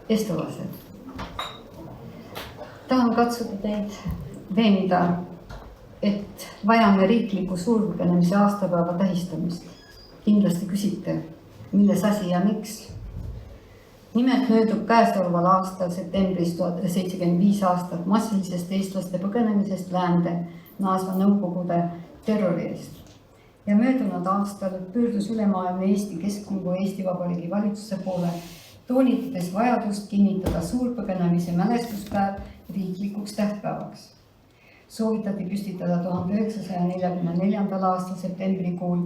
Estolased. Tahan katsuda teid veenda, et vajame riikliku suurpõgenemise aastapäeva tähistamist. Kindlasti küsite, milles asi ja miks. Nimelt möödub käesoleval aastal septembris 1975 aastat massilisest eestlaste põgenemisest läände naasva Nõukogude terrori eest. Ja möödunud aastal pöördus ülemaailmne Eesti Keskpanga Eesti Vabariigi valitsuse poole, toonitades vajadust kinnitada suurpõgenemise mälestuspäev riiklikuks tähtpäevaks. Soovitati püstitada 1944. Aasta septembrikuul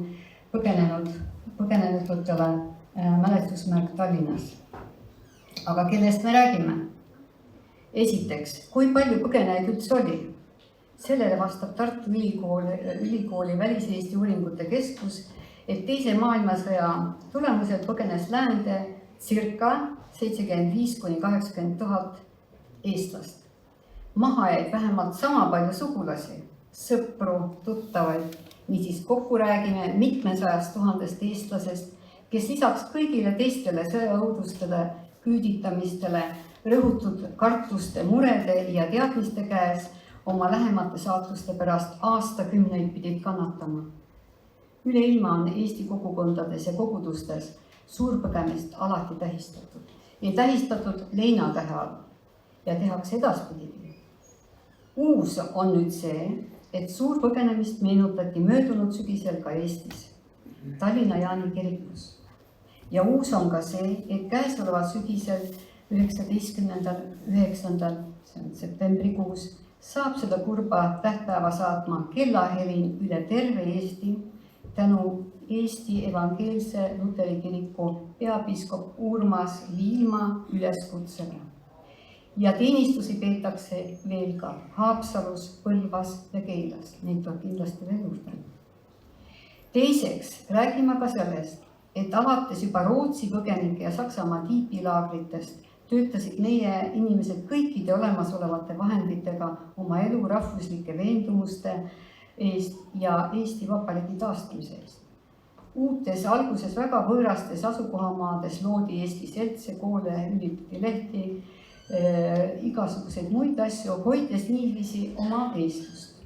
põgenenutele mälestusmärk Tallinnas. Aga kellest me räägime? Esiteks, kui palju põgenejaid üldse oli? Sellele vastab Tartu Ülikooli Välis-Eesti uuringute keskus, et teise maailmasõja tulemusel põgenes läände circa 75–80 000 eestlast. Maha jäid vähemalt sama palju sugulasi, sõpru, tuttavaid, niisiis kokku räägime mitmesajast tuhandest eestlasest, kes lisaks kõigile teistele sõjaõudustele, küüditamistele, rõhutud kartuste, murede ja teadmiste käes oma lähemate saatuste pärast aastakümneid pidid kannatama. Üle ilma on Eesti kogukondades ja kogudustes suurpõgemist alati tähistatud. Ja tähistatud leinatähe all ja tehakse edaspidigi. Uus on nüüd see, et suurpõgenemist meenutati möödunud sügisel ka Eestis, Tallinna Jaani kirikus. Ja uus on ka see, et käesoleval sügisel 19. septembrikuus saab seda kurba tähtpäeva saatma kellahelin üle terve Eesti tänu Eesti Evangeelse Luteri kiriku peapiiskop Urmas Viilma üleskutsele. Ja teenistusi peetakse veel ka Haapsalus, Põlvas ja Keilas. Neid tuleb kindlasti veel juurde. Teiseks räägime ka sellest, et alates juba Rootsi põgenike ja Saksamaa tiipilaagritest töötasid meie inimesed kõikide olemasolevate vahenditega oma elu rahvuslike veendumuste eest ja Eesti Vabariigi taastamise eest. Uutes alguses väga võõrastes asukohamaades loodi Eesti seltse, koole, ülitati lehti, igasuguseid muid asju, hoides niiviisi oma eestlust.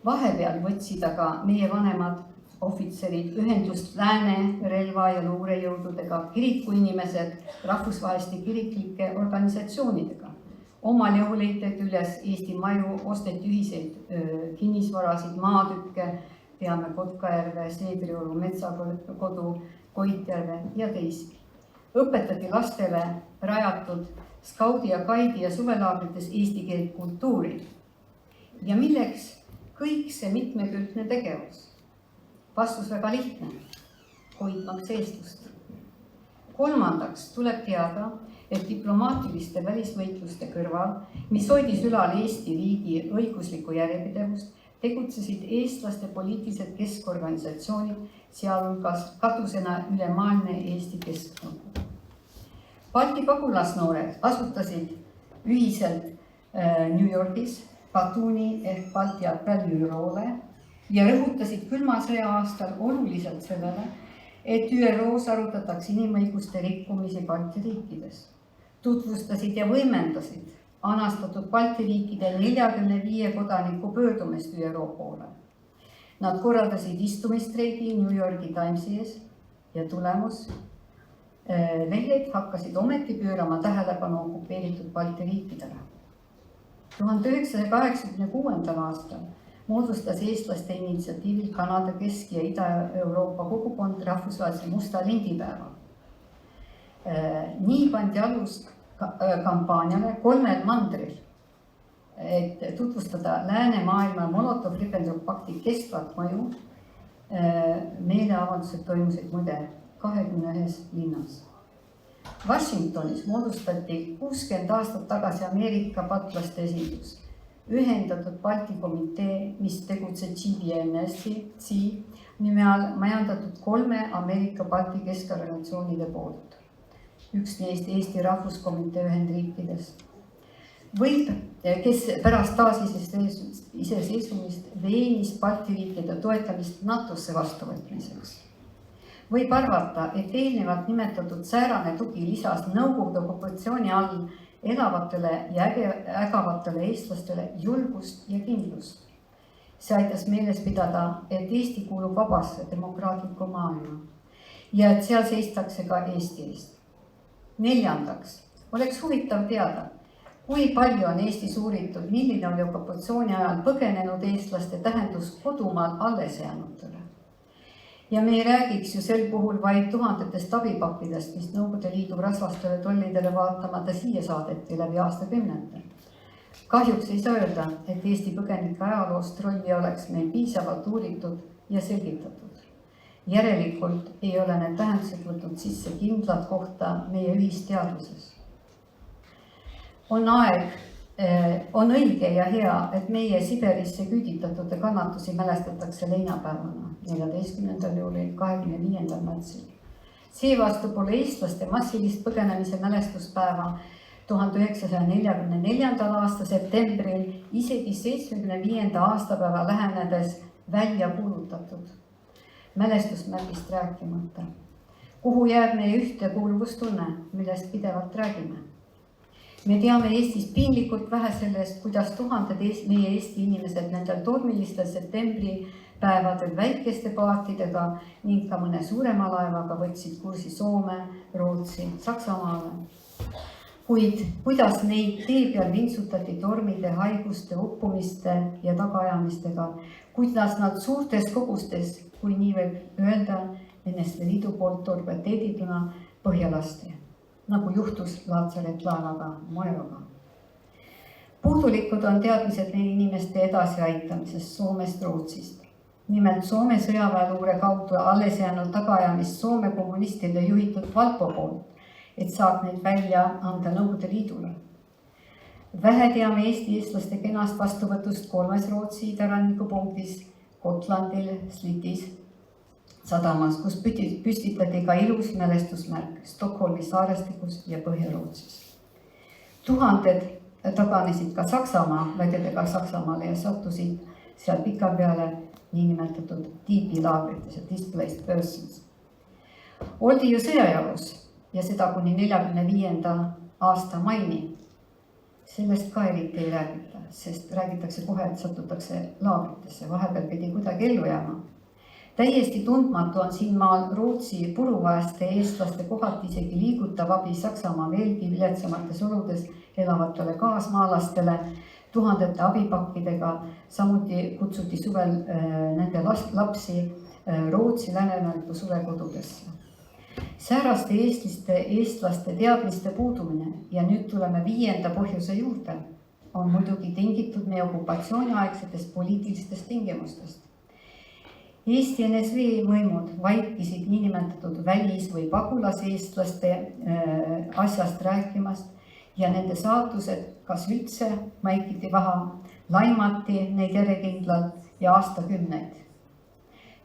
Vahepeal võtsid aga meie vanemad ohvitserid ühendust lääne, relva ja luurejõududega, kirikuinimesed rahvusvaheliste kiriklike organisatsioonidega. Omal jõul ehitati üles Eesti maju, osteti ühiseid kinnisvarasid, maatükke, teame Kotkajärve, Seedriolu, Metsakodu, Koitjärve ja teisi. Õpetati lastele rajatud skaudi ja kaidi ja suvelaagrites eesti keelt kultuuri. Ja milleks kõik see mitmekülgne tegevus? Vastus väga lihtne, hoidmaks eestlust. Kolmandaks tuleb teada, et diplomaatiliste välisvõitluste kõrval, mis hoidis ülal Eesti riigi õiguslikku järjepidevust, tegutsesid eestlaste poliitilised keskorganisatsioonid, sealhulgas katusena ülemaailmne Eesti Keskpanga. Balti pagulasnoored asutasid ühiselt New Yorgis Batuni ehk Balti appellüüroole ja rõhutasid külma sõja aastal oluliselt sellele, et ÜRO-s arutatakse inimõiguste rikkumisi Balti riikides. Tutvustasid ja võimendasid anastatud Balti riikide 45 kodaniku pöördumist ÜRO poole. Nad korraldasid istumistreigi New Yorgi Timesi ees ja tulemus. Lehed hakkasid ometi pöörama tähelepanu okupeeritud Balti riikidele. 1986. aastal moodustas eestlaste initsiatiivil Kanada, Kesk- ja Ida-Euroopa kogukond rahvusvahelise musta lindipäeva. Nii pandi alus kampaaniale 3 mandril, et tutvustada läänemaailma Molotov-Ribbentrop pakti kestvat mõju. Meeleavaldused toimusid muide 21 linnas. Washingtonis moodustati 60 aastat tagasi Ameerika patlaste esindus. Ühendatud Balti komitee, mis tegutseb GBNSC nime all majandatud 3 Ameerika Balti keskorganisatsioonide poolt. Üks neist Eesti Rahvuskomitee Ühendriikidest. Kes pärast taasiseseisvumist veenis Balti riikide toetamist NATOsse vastuvõtmiseks. võib arvata, et eelnevalt nimetatud säärane tugi lisas Nõukogude okupatsiooni all elavatele ja ägavatele eestlastele julgust ja kindlust. See aitas meeles pidada, et Eesti kuulub vabasse demokraatlikku maailma ja et seal seistakse ka Eesti eest. Neljandaks, oleks huvitav teada, kui palju on Eestis uuritud, milline oli okupatsiooni ajal põgenenud eestlaste tähendus kodumaal alles jäänutele. Ja me ei räägiks ju sel puhul vaid tuhandetest abipakkidest, mis Nõukogude Liidu rasvastele tollidele vaatamata siia saadeti läbi aastakümnete. Kahjuks ei saa öelda, et Eesti põgenike ajaloost rolli oleks meil piisavalt uuritud ja selgitatud. Järelikult ei ole need tähendused võtnud sisse kindlat kohta meie ühisteadvuses. On õige ja hea, et meie Siberisse küüditatute kannatusi mälestatakse leinapäevana 14. juulil 25. märtsil. Seevastu pole eestlaste massilist põgenemise mälestuspäeva 1944. aasta septembril isegi 75. aastapäeva lähenedes välja kuulutatud. Mälestusmärgist rääkimata. Kuhu jääb meie ühtekuuluvustunne, millest pidevalt räägime? Me teame Eestis piinlikult vähe sellest, kuidas tuhanded meie Eesti inimesed nendel tormilistel septembri päevadel väikeste paatidega ning ka mõne suurema laevaga võtsid kursi Soome, Rootsi, Saksamaale. Kuid kuidas neid tee peal vintsutati tormide, haiguste, uppumiste ja tagaajamistega, kuidas nad suurtes kogustes, kui nii võib öelda, NSV Liidu poolt torpedeedituna põhjalasti, nagu juhtus Laatsaret laevaga Moeroga. Puudulikud on teadmised neil inimeste edasiaitamisest Soomest, Rootsist. Nimelt Soome sõjaväeluure kaudu alles jäänud tagaajamist Soome kommunistide juhitud Valpo poolt, et saab neid välja anda Nõukogude Liidule. Vähe teame Eesti eestlaste kenast vastuvõtust 3 Rootsi idarannikupunktis Gotlandil, Slitis sadamas, kus püstitati ka ilus mälestusmärk Stockholmi saarestikus ja Põhja-Rootsis. Tuhanded taganesid ka Saksamaa vägedega Saksamaale ja sattusid seal pikapeale niinimetatud tiibilaagrites ja displaced persons. Oldi ju sõjajalus ja seda kuni 45. aasta maini. Sellest ka eriti ei räägita, sest räägitakse kohe, et satutakse laagritesse, vahepeal pidi kuidagi ellu jääma. Täiesti tundmatu on siin maal Rootsi puruvaeste eestlaste kohati isegi liigutav abi Saksamaa veelgi viletsamates oludes elavatele kaasmaalastele tuhandete abipakkidega. Samuti kutsuti suvel nende lapsi Rootsi lääneranniku suvekodudesse. Sääraste eestlaste teadmiste puudumine ja nüüd tuleme 5. põhjuse juurde on muidugi tingitud meie okupatsiooniaegsetest poliitilistest tingimustest. Eesti NSV võimud vaikisid niinimetatud välis- või pagulaseestlaste asjast rääkimast ja nende saatused kas üldse maikiti maha, laimati neid järjekindlalt ja aastakümneid.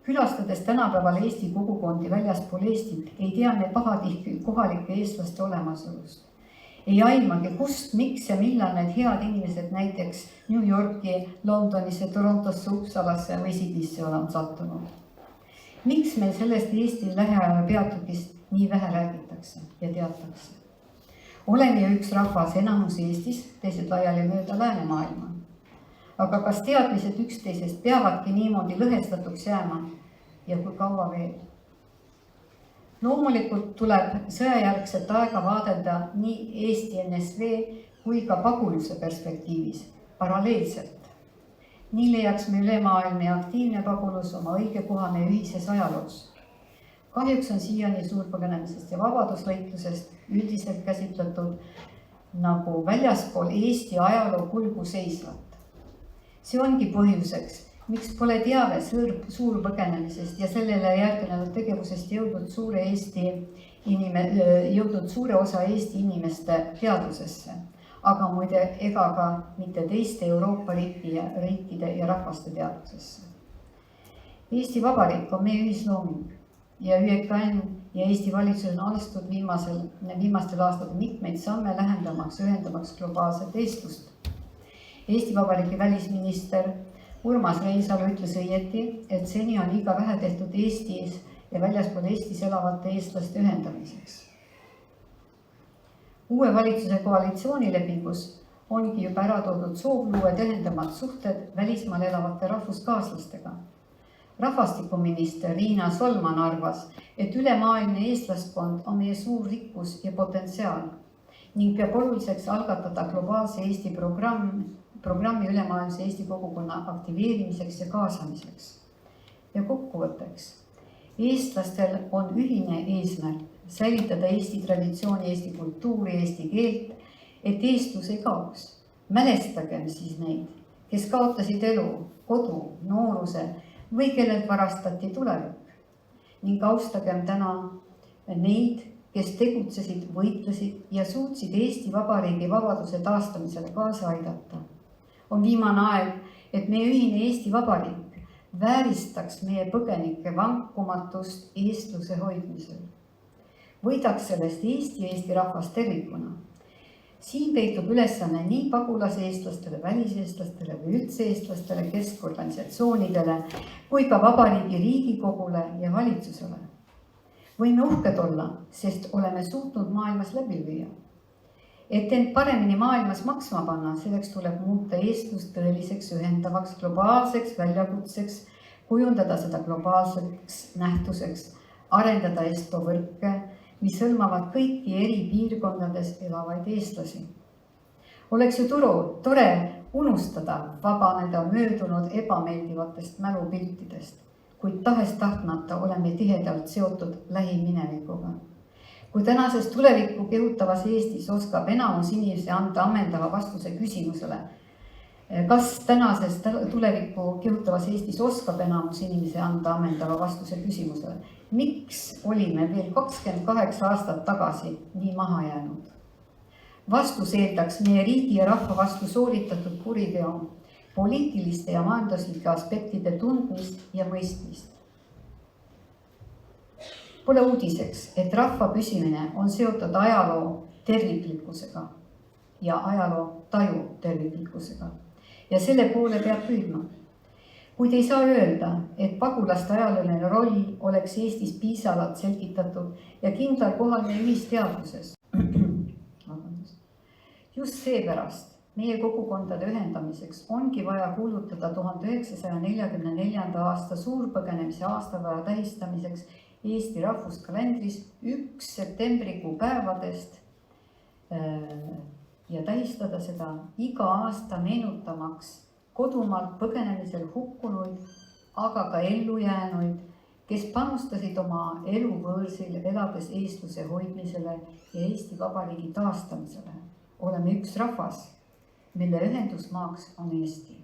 Külastades tänapäeval Eesti kogukondi väljaspool Eestit, ei tea me pahatihti kohalike eestlaste olemasolust. Ei aimagi, kust, miks ja millal need head inimesed näiteks New Yorki, Londonisse, Torontosse, Uppsalasse või Sydneysse on sattunud. Miks meil sellest Eesti lähiajaloo peatükist nii vähe räägitakse ja teatakse? Oleme ju üks rahvas, enamus Eestis, teised laiali mööda läänemaailma. Aga kas teadmised üksteisest peavadki niimoodi lõhestatuks jääma ja kui kaua veel? Loomulikult tuleb sõjajärgset aega vaadelda nii Eesti NSV kui ka paguluse perspektiivis, paralleelselt. Nii leiaks me ülemaailmne aktiivne pagulus oma õige koha meie ühises ajaloos. Kahjuks on siiani suurpõgenemisest ja vabadusvõitlusest üldiselt käsitletud nagu väljaspool Eesti ajaloo kulgu seisvat. See ongi põhjuseks, miks pole teave suurpõgenemisest ja sellele järgnenud tegevusest jõudnud suure osa Eesti inimeste teadvusesse, aga muide ega ka mitte teiste Euroopa riikide ja rahvaste teadvusesse. Eesti Vabariik on meie ühislooming ja ÜEKN ja Eesti valitsus on astunud viimastel aastatel mitmeid samme ühendamaks globaalset eestlust. Eesti Vabariigi välisminister Urmas Reinsalu ütles õieti, et seni on liiga vähe tehtud Eestis ja väljaspool Eestis elavate eestlaste ühendamiseks. Uue valitsuse koalitsioonilepingus ongi juba ära toodud soov luua tihedamad suhted välismaal elavate rahvuskaaslastega. Rahvastikuminister Riina Solman arvas, et ülemaailmne eestlaskond on meie suur rikkus ja potentsiaal ning peab oluliseks algatada globaalse Eesti programmi ülemaailmse Eesti kogukonna aktiveerimiseks ja kaasamiseks. Ja kokkuvõtteks, eestlastel on ühine eesmärk säilitada Eesti traditsiooni, Eesti kultuuri, eesti keelt, et eestlus ei kaoks. Mälestagem siis neid, kes kaotasid elu, kodu, nooruse või kellelt varastati tulevik ning austagem täna neid, kes tegutsesid, võitlesid ja suutsid Eesti Vabariigi vabaduse taastamisele kaasa aidata. On viimane aeg, et meie ühine Eesti Vabariik vääristaks meie põgenike vankumatust eestluse hoidmisel. Võidaks sellest Eesti ja Eesti rahvas tervikuna. Siin peitub ülesanne nii pagulaseestlastele, väliseestlastele või üldse eestlastele, keskorganisatsioonidele kui ka Vabariigi Riigikogule ja valitsusele. Võime uhked olla, sest oleme suutnud maailmas läbi lüüa. Et end paremini maailmas maksma panna, selleks tuleb muuta eestlust tõeliseks ühendavaks globaalseks väljakutseks, kujundada seda globaalseks nähtuseks, arendada ESTO võrke, mis hõlmavad kõiki eri piirkondades elavaid eestlasi. Oleks ju tore unustada, vabaneda möödunud ebameeldivatest mälupiltidest, kuid tahes-tahtmata oleme tihedalt seotud lähiminevikuga. Kui tänases tulevikku kehutavas Eestis oskab enamus inimesi anda ammendava vastuse küsimusele, kas tänases tulevikku kehutavas Eestis oskab enamus inimesi anda ammendava vastuse küsimusele, miks olime veel 28 aastat tagasi nii maha jäänud? Vastus eeldaks meie riigi ja rahva vastu sooritatud kuriteo, poliitiliste ja majanduslike aspektide tundmist ja mõistmist. Pole uudiseks, et rahva püsimine on seotud ajaloo terviklikkusega ja ajaloo taju terviklikkusega ja selle poole peab püüdma. Kuid ei saa öelda, et pagulaste ajalooline roll oleks Eestis piisavalt selgitatud ja kindlal kohal meie ühisteadvuses. Just seepärast meie kogukondade ühendamiseks ongi vaja kuulutada 1944. aasta suurpõgenemise aastapäeva tähistamiseks Eesti rahvuskalendris 1. septembrikuu päevadest ja tähistada seda iga aasta meenutamaks kodumaalt põgenemisel hukkunuid, aga ka ellu jäänuid, kes panustasid oma elu võõrsil, elades eestluse hoidmisele ja Eesti Vabariigi taastamisele. Oleme üks rahvas, mille ühendusmaaks on Eesti.